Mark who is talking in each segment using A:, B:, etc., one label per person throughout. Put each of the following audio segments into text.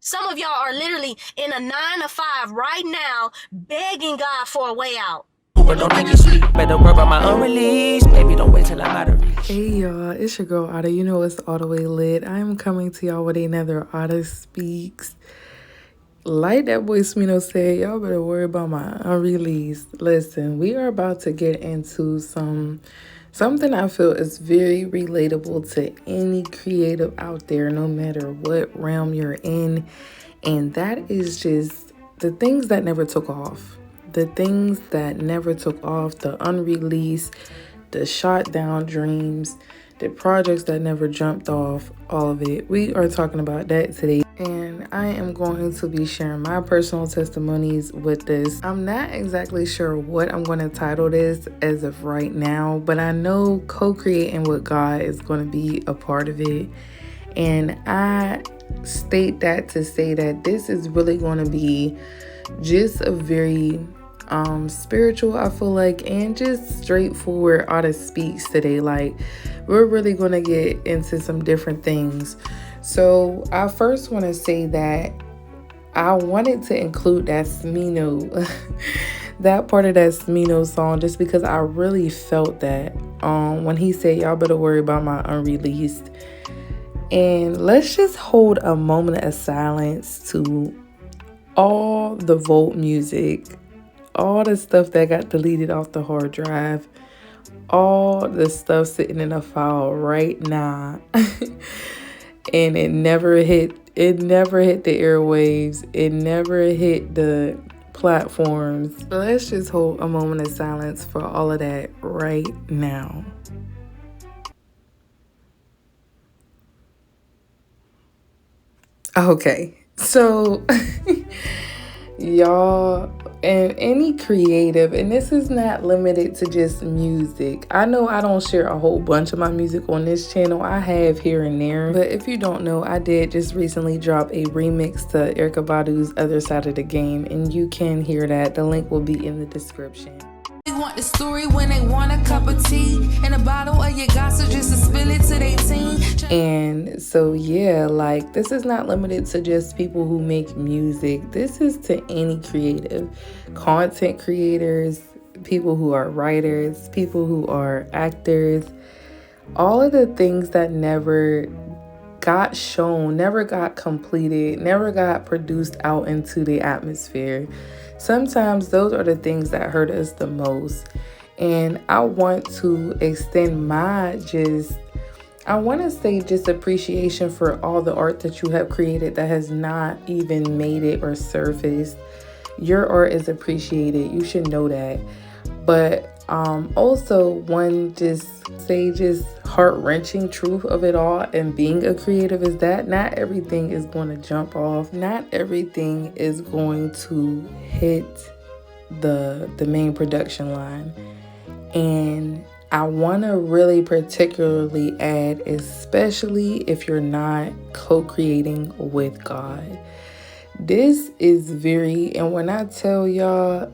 A: Some of y'all are literally in a 9 to 5 right now, begging God for a way out.
B: But don't think you sleep. Better work on my unreleased. Baby, don't wait till I'm out of reach.
C: Hey y'all, it's your girl AUDA. You know it's all the way lit. I'm coming to y'all with another AUDA Speaks. Like that boy b.simone said, y'all better worry about my unreleased. Listen, we are about to get into something I feel is very relatable to any creative out there, no matter what realm you're in. And that is just the things that never took off. The things that never took off, the unreleased, the shot down dreams, the projects that never jumped off, all of it. We are talking about that today. And I am going to be sharing my personal testimonies with this. I'm not exactly sure what I'm going to title this as of right now, but I know co-creating with God is going to be a part of it. And I state that to say that this is really going to be just a very spiritual, I feel like, and just straightforward AUDA Speaks today. Like, we're really going to get into some different things. So I first want to say that I wanted to include that b.simone that part of that b.simone song, just because I really felt that when he said, y'all better worry about my unreleased. And let's just hold a moment of silence to all the Volt music, all the stuff that got deleted off the hard drive, all the stuff sitting in a file right now. And it never hit the airwaves. It never hit the platforms. So let's just hold a moment of silence for all of that right now. Okay, so y'all, and any creative, and this is not limited to just music. I know I don't share a whole bunch of my music on this channel. I have here and there, but if you don't know, I did just recently drop a remix to Erykah Badu's Other Side of the Game, and you can hear that. The link will be in the description.
D: They want the story when they want a cup of tea and a bottle of your gossip just to spill it to their team.
C: And so yeah, like, this is not limited to just people who make music. This is to any creative, content creators, people who are writers, people who are actors, all of the things that never got shown, never got completed, never got produced out into the atmosphere. Sometimes those are the things that hurt us the most. And I want to extend my appreciation for all the art that you have created that has not even made it or surfaced. Your art is appreciated. You should know that. But also one just heart-wrenching truth of it all and being a creative is that not everything is going to jump off. Not everything is going to hit the main production line. And I want to really particularly add, especially if you're not co-creating with God. This is and when I tell y'all,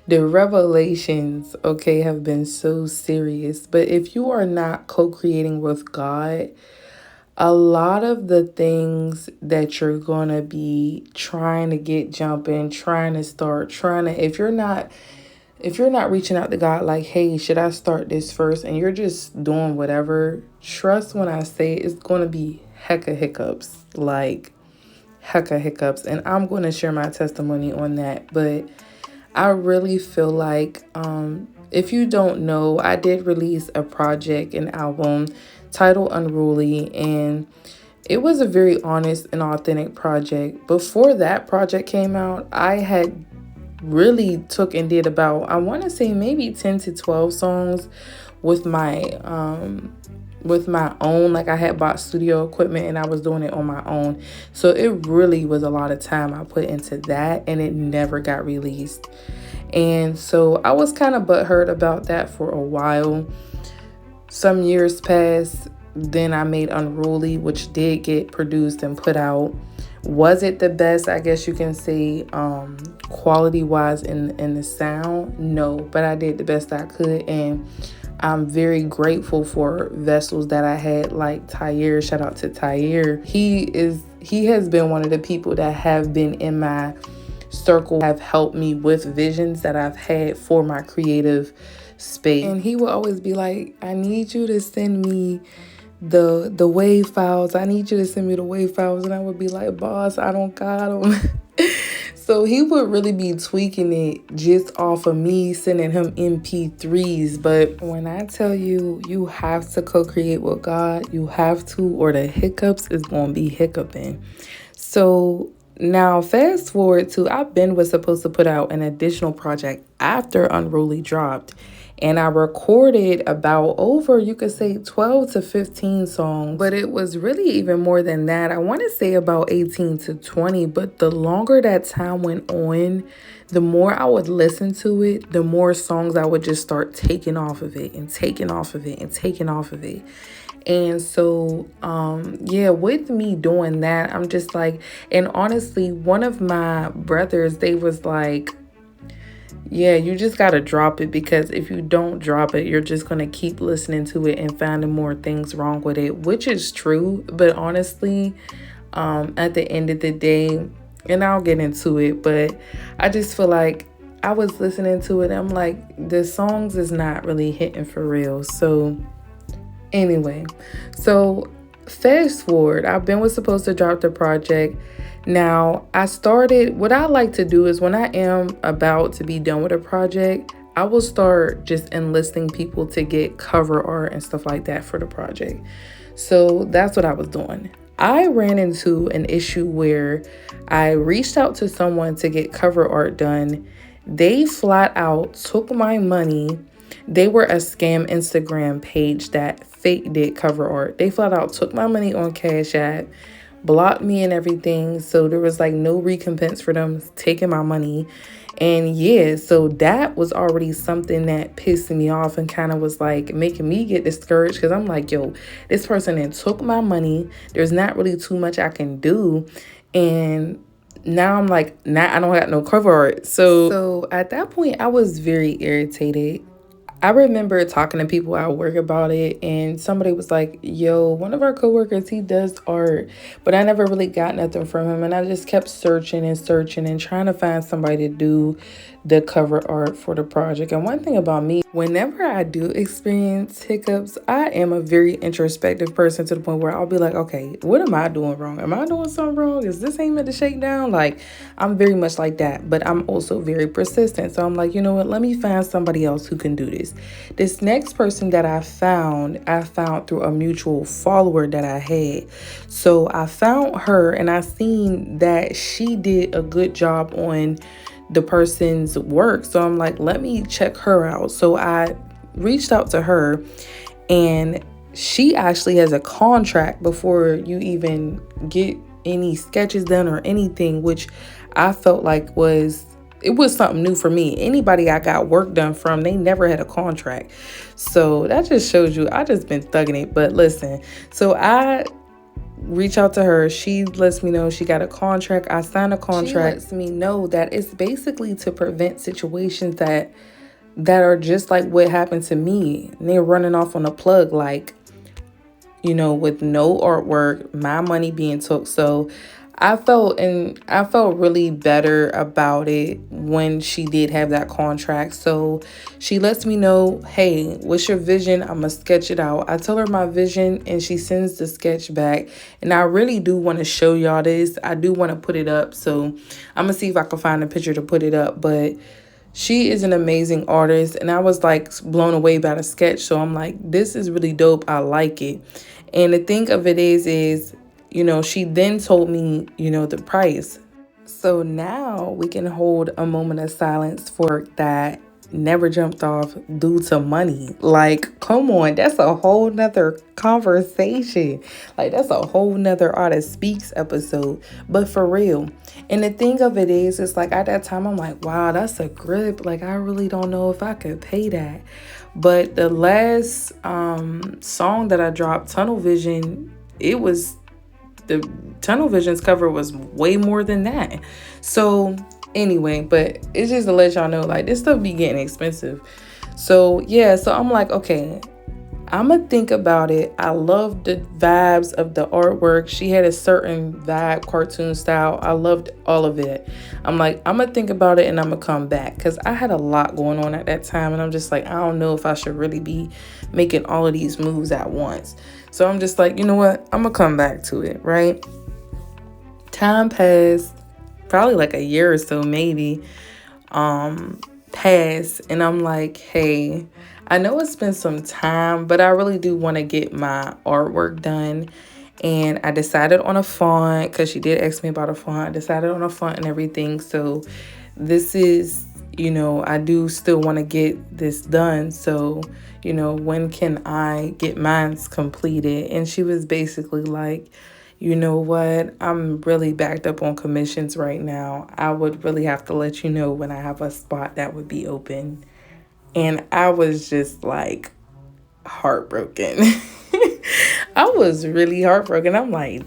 C: the revelations, okay, have been so serious. But if you are not co-creating with God, a lot of the things that you're going to be trying to get jumping, if you're not reaching out to God like, hey, should I start this first? And you're just doing whatever, trust when I say it's going to be hecka hiccups, like hecka hiccups. And I'm going to share my testimony on that. But I really feel like, if you don't know, I did release a project, an album titled Unruly, and it was a very honest and authentic project. Before that project came out, I had really took and did about, I want to say maybe 10 to 12 songs with my own, like I had bought studio equipment and I was doing it on my own. So it really was a lot of time I put into that, and it never got released. And so I was kind of butthurt about that for a while. Some years passed, then I made Unruly, which did get produced and put out. Was it the best, I guess you can say, quality wise in the sound? No, but I did the best I could, and I'm very grateful for vessels that I had, like Tyre. Shout out to Tyre. He he has been one of the people that have been in my circle, have helped me with visions that I've had for my creative space. And he will always be like, I need you to send me the wave files. I need you to send me the wave files. And I would be like, boss, I don't got them. So he would really be tweaking it just off of me sending him MP3s. But when I tell you, you have to co-create with God, you have to, or the hiccups is going to be hiccuping. So now fast forward to, was supposed to put out an additional project after Unruly dropped. And I recorded about over, you could say 12 to 15 songs, but it was really even more than that. I want to say about 18 to 20, but the longer that time went on, the more I would listen to it, the more songs I would just start taking off of it and taking off of it and taking off of it. And so, yeah, with me doing that, I'm just like, and honestly, one of my brothers, they was like, yeah, you just got to drop it, because if you don't drop it, you're just going to keep listening to it and finding more things wrong with it, which is true. But honestly, at the end of the day, and I'll get into it, but I just feel like I was listening to it. I'm like, the songs is not really hitting for real. So anyway, so fast forward, was supposed to drop the project. Now, what I like to do is when I am about to be done with a project, I will start just enlisting people to get cover art and stuff like that for the project. So that's what I was doing. I ran into an issue where I reached out to someone to get cover art done. They flat out took my money. They were a scam Instagram page that fake did cover art. They flat out took my money on Cash App, blocked me and everything. So there was like no recompense for them taking my money. And yeah, so that was already something that pissed me off and kind of was like making me get discouraged, because I'm like, yo, this person then took my money. There's not really too much I can do. And now I'm like, I don't have no cover art. So at that point, I was very irritated. I remember talking to people at work about it, and somebody was like, yo, one of our coworkers, he does art, but I never really got nothing from him. And I just kept searching and trying to find somebody to do the cover art for the project. And one thing about me, whenever I do experience hiccups, I am a very introspective person, to the point where I'll be like, okay, what am I doing wrong? Am I doing something wrong? Is this ain't meant to shake down? Like, I'm very much like that, but I'm also very persistent. So I'm like, you know what? Let me find somebody else who can do this. This next person that I found through a mutual follower that I had. So I found her, and I seen that she did a good job on the person's work. So I'm like, let me check her out. So I reached out to her, and she actually has a contract before you even get any sketches done or anything, which I felt like it was something new for me. Anybody I got work done from, they never had a contract. So that just shows you I just been thugging it. But listen, so I reach out to her. She lets me know she got a contract. I signed a contract. She lets me know that it's basically to prevent situations that are just like what happened to me. And they're running off on a plug, like, you know, with no artwork, my money being took. So I felt really better about it when she did have that contract. So she lets me know, hey, what's your vision? I'm gonna sketch it out. I tell her my vision, and she sends the sketch back. And I really do want to show y'all this. I do want to put it up. So I'm gonna see if I can find a picture to put it up. But she is an amazing artist, and I was like blown away by the sketch. So I'm like, this is really dope. I like it. And the thing of it is, you know, she then told me, you know, the price. So now we can hold a moment of silence for that never jumped off due to money. Like, come on, that's a whole nother conversation. Like, that's a whole nother AUDA Speaks episode. But for real. And the thing of it is, it's like at that time, I'm like, wow, that's a grip. Like, I really don't know if I could pay that. But the last song that I dropped, Tunnel Vision, the Tunnel Vision's cover was way more than that. So anyway, but it's just to let y'all know, like, this stuff be getting expensive. So yeah, so I'm like, okay, I'ma think about it. I love the vibes of the artwork. She had a certain vibe, cartoon style. I loved all of it. I'm like, I'ma think about it and I'ma come back, because I had a lot going on at that time, and I'm just like, I don't know if I should really be making all of these moves at once. So I'm just like, you know what? I'ma come back to it, right? Time passed, probably like a year or so, maybe. Pass, and I'm like, hey, I know it's been some time, but I really do want to get my artwork done. And I decided on a font, because she did ask me about a font. I decided on a font and everything. So this is, I do still want to get this done. So, when can I get mine completed? And she was basically like, you know what, I'm really backed up on commissions right now. I would really have to let you know when I have a spot that would be open. And I was just like heartbroken. I was really heartbroken. I'm like,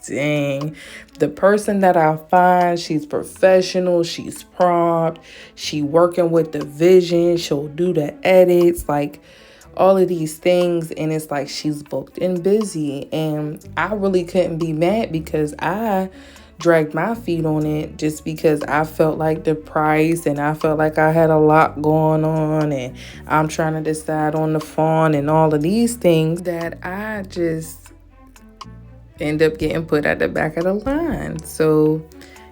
C: dang, the person that I find, she's professional, she's prompt, she working with the vision, she'll do the edits, like all of these things, and it's like she's booked and busy, and I really couldn't be mad because I dragged my feet on it just because I felt like the price, and I felt like I had a lot going on, and I'm trying to decide on the font and all of these things that I just end up getting put at the back of the line. So,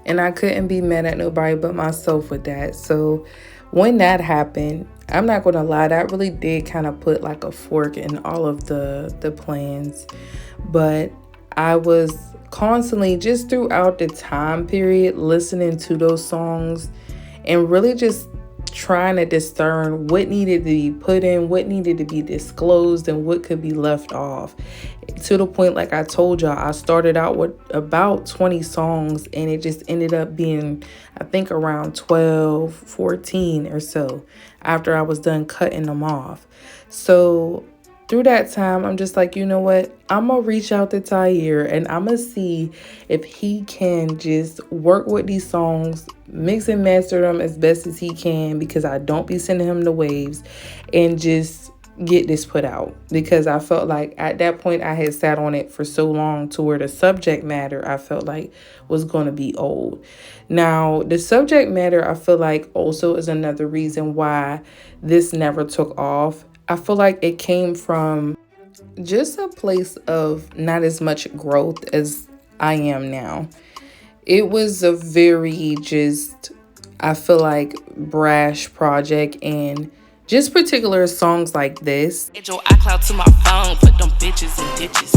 C: and I couldn't be mad at nobody but myself with that. So when that happened, I'm not gonna lie, that really did kind of put like a fork in all of the plans. But I was constantly, just throughout the time period, listening to those songs and really just trying to discern what needed to be put in, what needed to be disclosed, and what could be left off. To the point, like I told y'all, I started out with about 20 songs, and it just ended up being, I think, around 12, 14 or so after I was done cutting them off. So through that time, I'm just like, you know what? I'm going to reach out to Tyre, and I'm going to see if he can just work with these songs, mix and master them as best as he can, because I don't be sending him the waves, and just get this put out. Because I felt like at that point I had sat on it for so long to where the subject matter I felt like was going to be old. Now, the subject matter I feel like also is another reason why this never took off. I feel like it came from just a place of not as much growth as I am now. It was a very just, I feel like, brash project, and just particular songs like this.
D: Add your iCloud to my phone, put them bitches in ditches.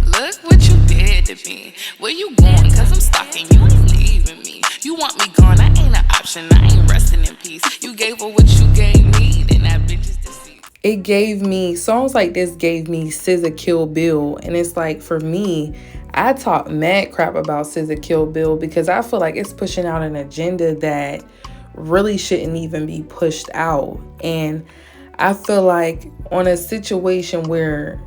D: Look what you did to me. Where you going? Cause I'm stalking you, ain't leaving me. You want me gone, I ain't an option, I ain't resting in peace. You gave her what you gave me, then that bitch is deceased.
C: It gave me, songs like this gave me SZA Kill Bill. And it's like, for me, I talk mad crap about SZA Kill Bill because I feel like it's pushing out an agenda that really shouldn't even be pushed out. And I feel like on a situation where,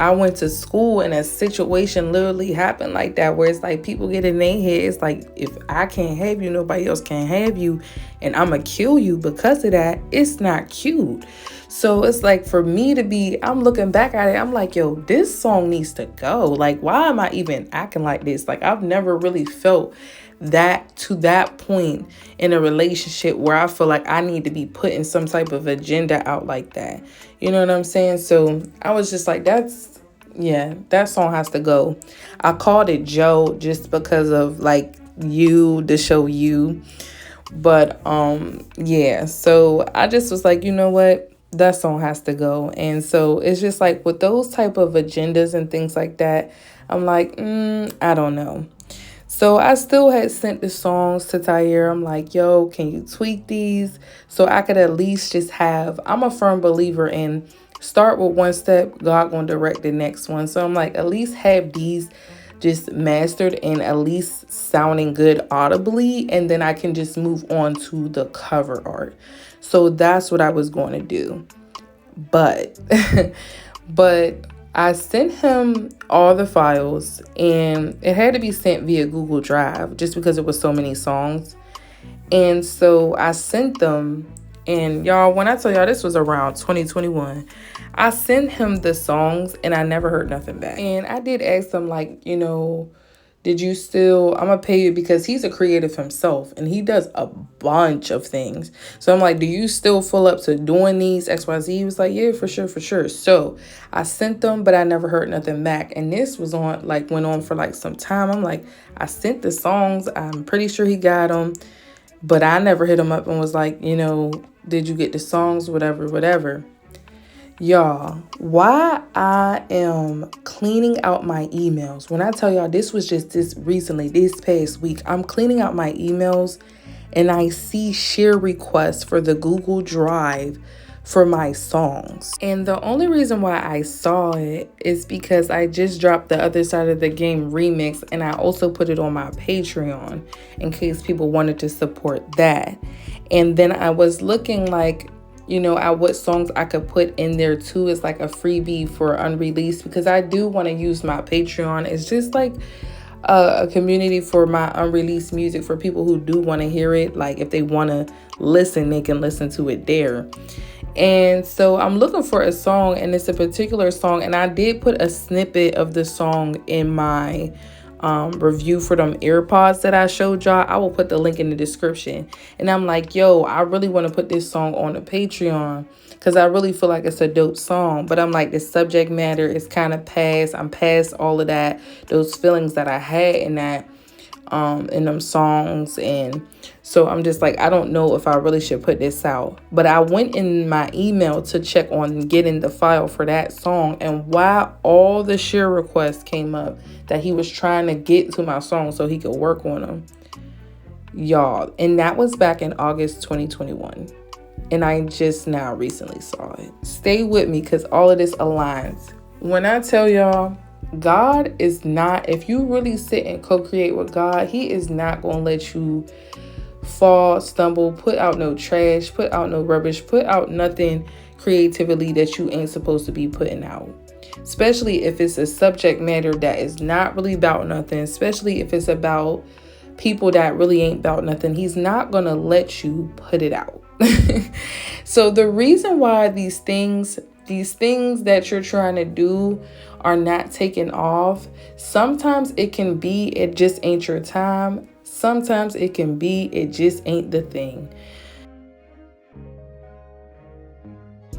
C: I went to school and a situation literally happened like that, where it's like people get in their head, it's like, if I can't have you, nobody else can have you, and I'ma kill you because of that. It's not cute. So it's like, for me to be, I'm looking back at it, I'm like, yo, this song needs to go. Like, why am I even acting like this? Like, I've never really felt that to that point in a relationship where I feel like I need to be putting some type of agenda out like that. You know what I'm saying? So I was just like, that song has to go. I called it Joe just because of like you, the show You. But so I just was like, you know what? That song has to go. And so it's just like with those type of agendas and things like that, I'm like, I don't know. So I still had sent the songs to Tyre. I'm like, yo, can you tweak these so I could at least just have, I'm a firm believer in start with one step, God gonna direct the next one. So I'm like, at least have these just mastered and at least sounding good audibly, and then I can just move on to the cover art. So that's what I was going to do. But I sent him all the files, and it had to be sent via Google Drive just because it was so many songs. And so I sent them, And y'all, when I tell y'all this was around 2021, I sent him the songs and I never heard nothing back. And I did ask him, like, you know, did you still, I'm gonna pay you, because he's a creative himself and he does a bunch of things. So I'm like, do you still fill up to doing these XYZ? He was like, yeah, for sure, for sure. So I sent them, but I never heard nothing back. And this was on, like, went on for like some time. I'm like, I sent the songs. I'm pretty sure he got them, but I never hit him up and was like, you know, did you get the songs? Whatever. Y'all, why I am cleaning out my emails. When I tell y'all, this was just this past week, I'm cleaning out my emails and I see share requests for the Google Drive for my songs. And the only reason why I saw it is because I just dropped the Other Side of the Game remix, and I also put it on my Patreon in case people wanted to support that. And then I was looking, like, you know, at what songs I could put in there too as like a freebie for Unreleased, because I do want to use my Patreon. It's just like a community for my unreleased music for people who do want to hear it. Like, if they want to listen, they can listen to it there. And so I'm looking for a song, and it's a particular song, and I did put a snippet of the song in my review for them AirPods that I showed y'all. I will put the link in the description. And I'm like, yo, I really want to put this song on the Patreon because I really feel like it's a dope song. But I'm like, the subject matter is kind of past. I'm past all of that, those feelings that I had in that in them songs. And so I'm just like, I don't know if I really should put this out. But I went in my email to check on getting the file for that song, and why all the share requests came up that he was trying to get to my song so he could work on them, y'all. And that was back in August 2021, and I just now recently saw it. Stay with me because all of this aligns. When I tell y'all, God is not, if you really sit and co-create with God, he is not going to let you fall, stumble, put out no trash, put out no rubbish, put out nothing creatively that you ain't supposed to be putting out. Especially if it's a subject matter that is not really about nothing, especially if it's about people that really ain't about nothing. He's not going to let you put it out. So the reason why these things that you're trying to do are not taking off, sometimes it can be it just ain't your time. Sometimes it can be it just ain't the thing.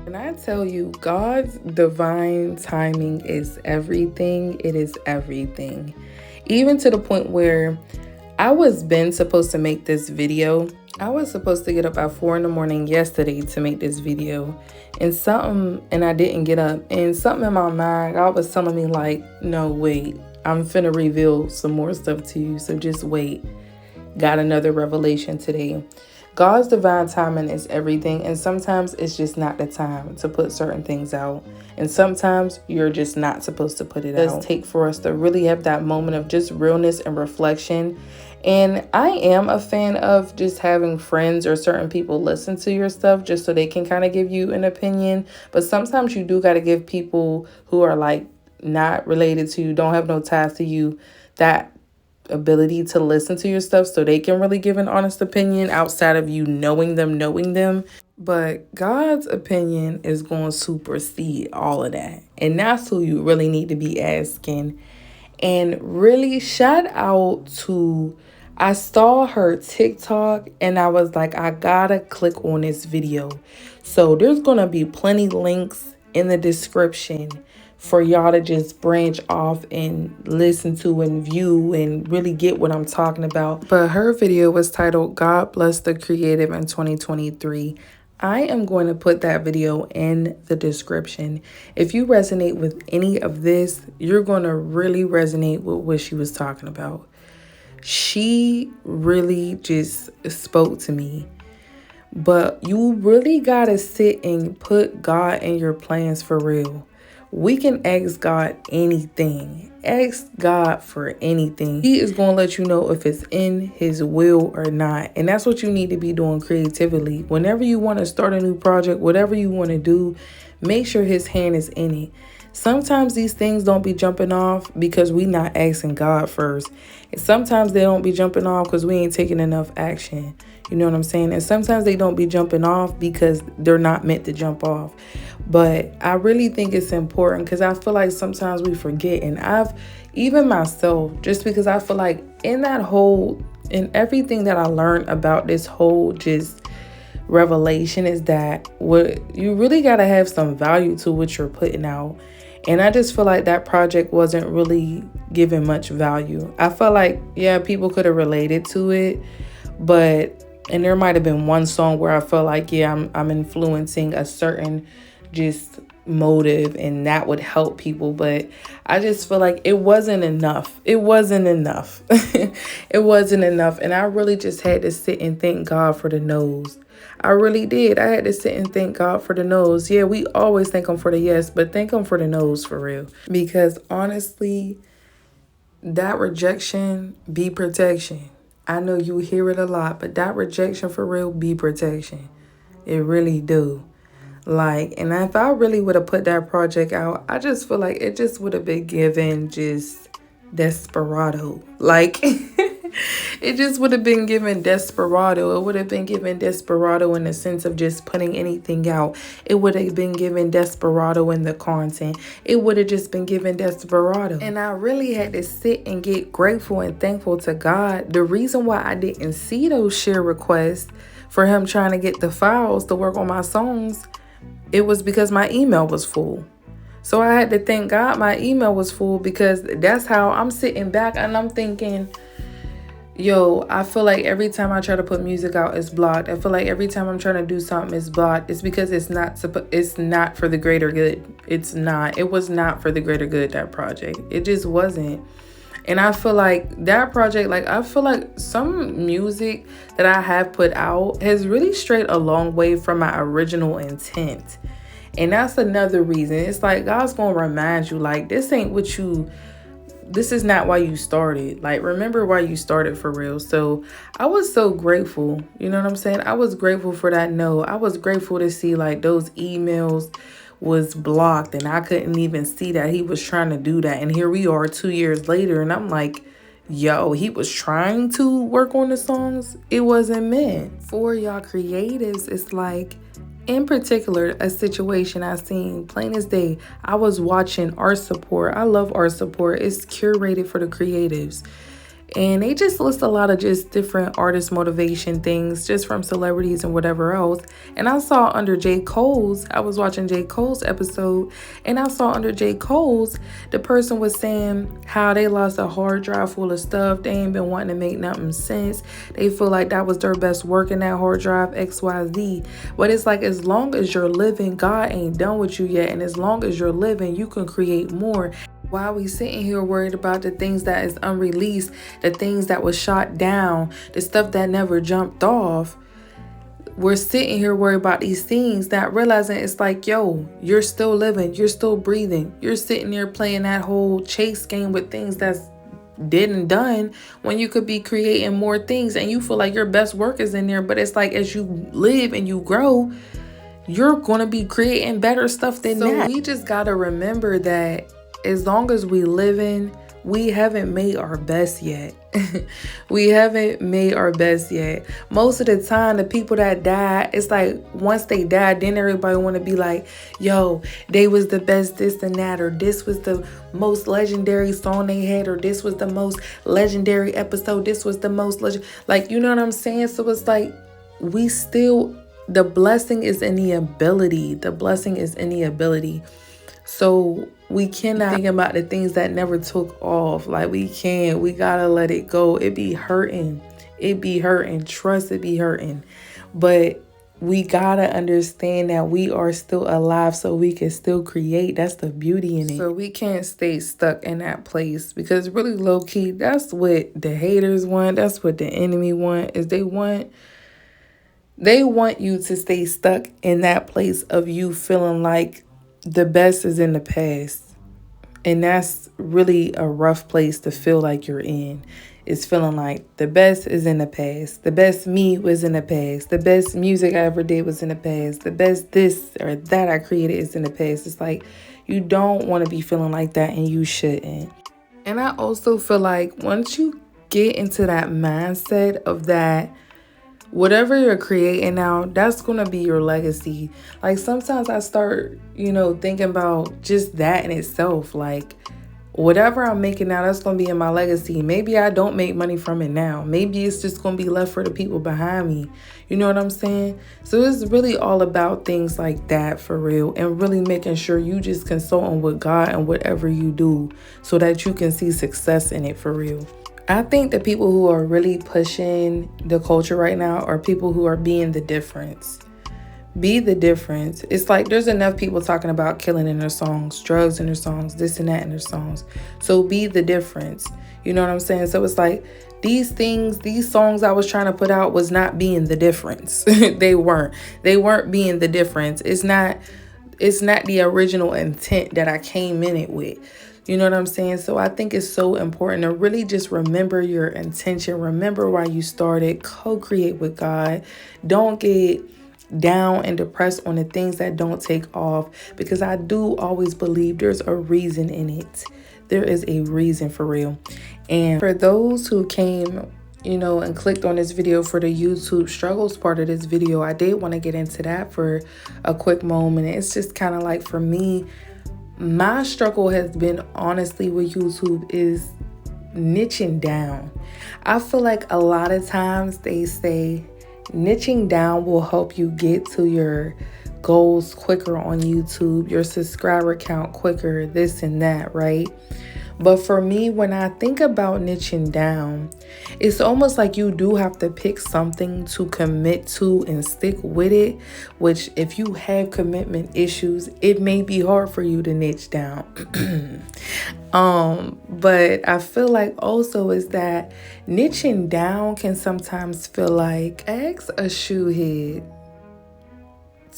C: And I tell you, God's divine timing is everything. It is everything. Even to the point where I was supposed to make this video. I was supposed to get up at 4 a.m. yesterday to make this video, and I didn't get up, and something in my mind, God was telling me like, no, wait, I'm finna reveal some more stuff to you, so just wait. Got another revelation today. God's divine timing is everything, and sometimes it's just not the time to put certain things out, and sometimes you're just not supposed to put it out. It does take for us to really have that moment of just realness and reflection. And I am a fan of just having friends or certain people listen to your stuff just so they can kind of give you an opinion. But sometimes you do got to give people who are like not related to you, don't have no ties to you, that ability to listen to your stuff so they can really give an honest opinion outside of you knowing them. But God's opinion is going to supersede all of that. And that's who you really need to be asking. And really shout out to, I saw her TikTok and I was like, I gotta click on this video. So there's gonna be plenty links in the description for y'all to just branch off and listen to and view and really get what I'm talking about. But her video was titled God Bless the Creative in 2023. I am going to put that video in the description. If you resonate with any of this, you're going to really resonate with what she was talking about. She really just spoke to me. But you really got to sit and put God in your plans for real. We can ask God anything. Ask God for anything. He is going to let you know if it's in his will or not. And that's what you need to be doing creatively. Whenever you want to start a new project, whatever you want to do, make sure his hand is in it. Sometimes these things don't be jumping off because we not asking God first. And sometimes they don't be jumping off because we ain't taking enough action. You know what I'm saying? And sometimes they don't be jumping off because they're not meant to jump off. But I really think it's important because I feel like sometimes we forget. And even myself, just because I feel like in everything that I learned about this whole just revelation is that what you really got to have some value to what you're putting out. And I just feel like that project wasn't really given much value. I felt like, yeah, people could have related to it, and there might have been one song where I felt like, yeah, I'm influencing a certain just motive and that would help people. But I just feel like it wasn't enough. It wasn't enough. It wasn't enough. And I really just had to sit and thank God for the no's. I really did. I had to sit and thank God for the no's. Yeah, we always thank him for the yes, but thank him for the no's for real. Because honestly, that rejection be protection. I know you hear it a lot, but that rejection for real be protection. It really do. Like, and if I really would have put that project out, I just feel like it just would have been given just desperado. Like, it just would have been given desperado. It would have been given desperado in the sense of just putting anything out. It would have been given desperado in the content. It would have just been given desperado. And I really had to sit and get grateful and thankful to God. The reason why I didn't see those share requests for him trying to get the files to work on my songs, it was because my email was full. So I had to thank God my email was full, because that's how I'm sitting back and I'm thinking, yo, I feel like every time I try to put music out, it's blocked. I feel like every time I'm trying to do something, it's blocked. It's because it's not for the greater good. It's not. It was not for the greater good, that project. It just wasn't. And I feel like that project, like, I feel like some music that I have put out has really strayed a long way from my original intent. And that's another reason. It's like God's going to remind you, like, this is not why you started. Like, remember why you started for real. So I was so grateful. You know what I'm saying? I was grateful for that no. I was grateful to see like those emails was blocked and I couldn't even see that he was trying to do that. And here we are 2 years later and I'm like, yo, he was trying to work on the songs. It wasn't meant for y'all creatives. It's like, in particular, a situation I seen plain as day. I was watching Art Support. I love Art Support. It's curated for the creatives. And they just list a lot of just different artist motivation things just from celebrities and whatever else. And I saw under J. Cole's, I was watching J. Cole's episode, and I saw under J. Cole's, the person was saying how they lost a hard drive full of stuff. They ain't been wanting to make nothing since. They feel like that was their best work in that hard drive, XYZ. But it's like, as long as you're living, God ain't done with you yet. And as long as you're living, you can create more. Why we sitting here worried about the things that is unreleased, the things that was shot down, the stuff that never jumped off? We're sitting here worried about these things, not realizing it's like, yo, you're still living, you're still breathing. You're sitting there playing that whole chase game with things that's dead and done when you could be creating more things, and you feel like your best work is in there. But it's like, as you live and you grow, you're going to be creating better stuff than that. So we just got to remember that as long as we living, we haven't made our best yet. We haven't made our best yet. Most of the time, the people that die, it's like once they die, then everybody want to be like, yo, they was the best this and that, or this was the most legendary song they had, or this was the most legendary episode, this was the most like, you know what I'm saying? So it's like, the blessing is in the ability. The blessing is in the ability. So we cannot think about the things that never took off. Like, we gotta let it go. It be hurting. Trust, it be hurting. But we gotta understand that we are still alive, so we can still create. That's the beauty in it. So we can't stay stuck in that place, because really low key, that's what the haters want. That's what the enemy want, is they want you to stay stuck in that place of you feeling like the best is in the past. And that's really a rough place to feel like you're in. It's feeling like the best is in the past. The best me was in the past. The best music I ever did was in the past. The best this or that I created is in the past. It's like, You don't want to be feeling like that, and you shouldn't. And I also feel like once you get into that mindset of that, whatever you're creating now, that's going to be your legacy. Like sometimes I start, thinking about just that in itself. Like whatever I'm making now, that's going to be in my legacy. Maybe I don't make money from it now. Maybe it's just going to be left for the people behind me. You know what I'm saying? So it's really all about things like that for real, and really making sure you just consulting with God and whatever you do so that you can see success in it for real. I think the people who are really pushing the culture right now are people who are being the difference. Be the difference. It's like there's enough people talking about killing in their songs, drugs in their songs, this and that in their songs. So be the difference. You know what I'm saying? So it's like these songs I was trying to put out was not being the difference. They weren't being the difference. It's not the original intent that I came in it with. You know what I'm saying? So I think it's so important to really just remember your intention. Remember why you started. Co-create with God. Don't get down and depressed on the things that don't take off, because I do always believe there's a reason in it. There is a reason for real. And for those who came, and clicked on this video for the YouTube struggles part of this video, I did want to get into that for a quick moment. It's just kind of like, for me, my struggle has been honestly with YouTube is niching down. I feel like a lot of times they say niching down will help you get to your goals quicker on YouTube, your subscriber count quicker, this and that, right? But for me, when I think about niching down, it's almost like you do have to pick something to commit to and stick with it, which if you have commitment issues, it may be hard for you to niche down. But I feel like also is that niching down can sometimes feel like ask a shoe head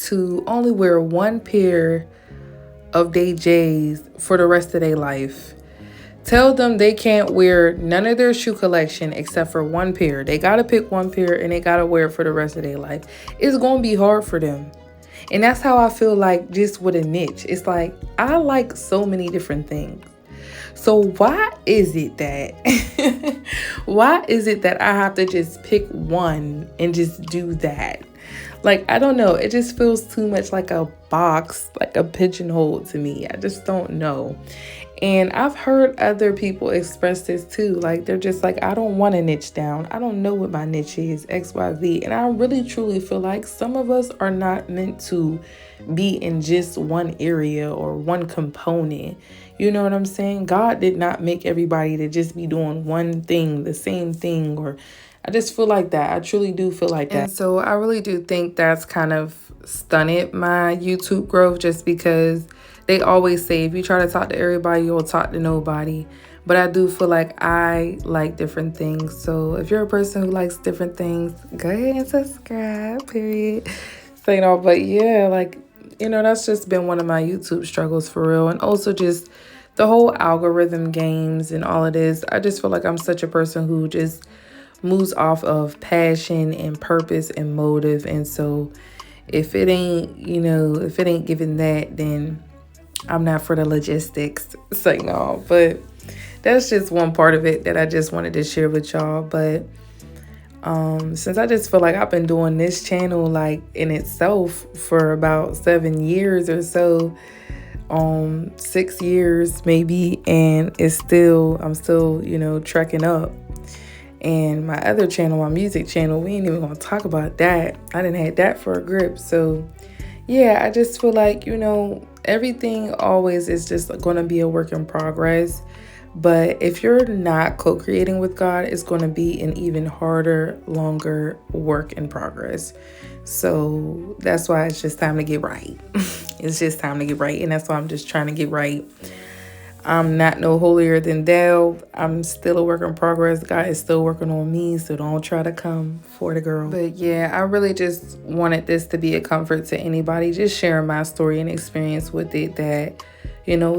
C: to only wear one pair of their J's for the rest of their life. Tell them they can't wear none of their shoe collection except for one pair. They got to pick one pair and they got to wear it for the rest of their life. It's going to be hard for them. And that's how I feel like just with a niche. It's like I like so many different things. So why is it that I have to just pick one and just do that? Like, I don't know. It just feels too much like a box, like a pigeonhole to me. I just don't know. And I've heard other people express this too. Like, they're just like, I don't want to niche down. I don't know what my niche is, XYZ. And I really, truly feel like some of us are not meant to be in just one area or one component. You know what I'm saying? God did not make everybody to just be doing one thing, the same thing, or I just feel like that. I truly do feel like that. And so I really do think that's kind of stunted my YouTube growth, just because they always say if you try to talk to everybody, you'll talk to nobody. But I do feel like I like different things. So if you're a person who likes different things, go ahead and subscribe, period. So, but yeah, like, that's just been one of my YouTube struggles for real. And also just the whole algorithm games and all of this. I just feel like I'm such a person who just moves off of passion and purpose and motive. And so if it ain't giving that, then I'm not for the logistics. So no, but that's just one part of it that I just wanted to share with y'all. But since I just feel like I've been doing this channel like in itself for about 7 years or so, 6 years maybe, and I'm still trekking up. And my other channel, my music channel, we ain't even gonna talk about that. I didn't have that for a grip. So yeah, I just feel like, everything always is just going to be a work in progress. But if you're not co-creating with God, it's going to be an even harder, longer work in progress. So that's why it's just time to get right. It's just time to get right. And that's why I'm just trying to get right. I'm not no holier than thou. I'm still a work in progress. God is still working on me, so don't try to come for the girl. But yeah, I really just wanted this to be a comfort to anybody, just sharing my story and experience with it, that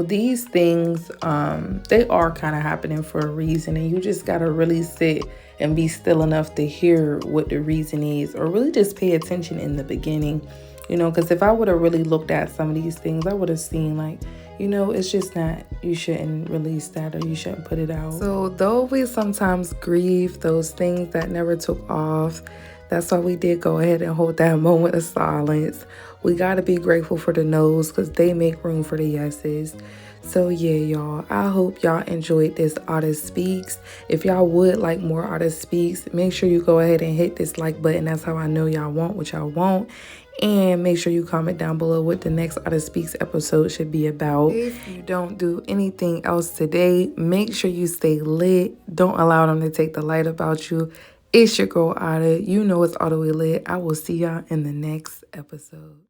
C: these things, they are kind of happening for a reason, and you just got to really sit and be still enough to hear what the reason is, or really just pay attention in the beginning You know, because if I would have really looked at some of these things, I would have seen like, you know, it's just not, you shouldn't release that or you shouldn't put it out. So though we sometimes grieve those things that never took off, that's why we did go ahead and hold that moment of silence. We got to be grateful for the no's because they make room for the yeses. So yeah, y'all, I hope y'all enjoyed this AUDA Speaks. If y'all would like more AUDA Speaks, make sure you go ahead and hit this like button. That's how I know y'all want what y'all want. And make sure you comment down below what the next AUDA Speaks episode should be about. If you don't do anything else today, make sure you stay lit. Don't allow them to take the light about you. It's your girl AUDA. You know it's all the way lit. I will see y'all in the next episode.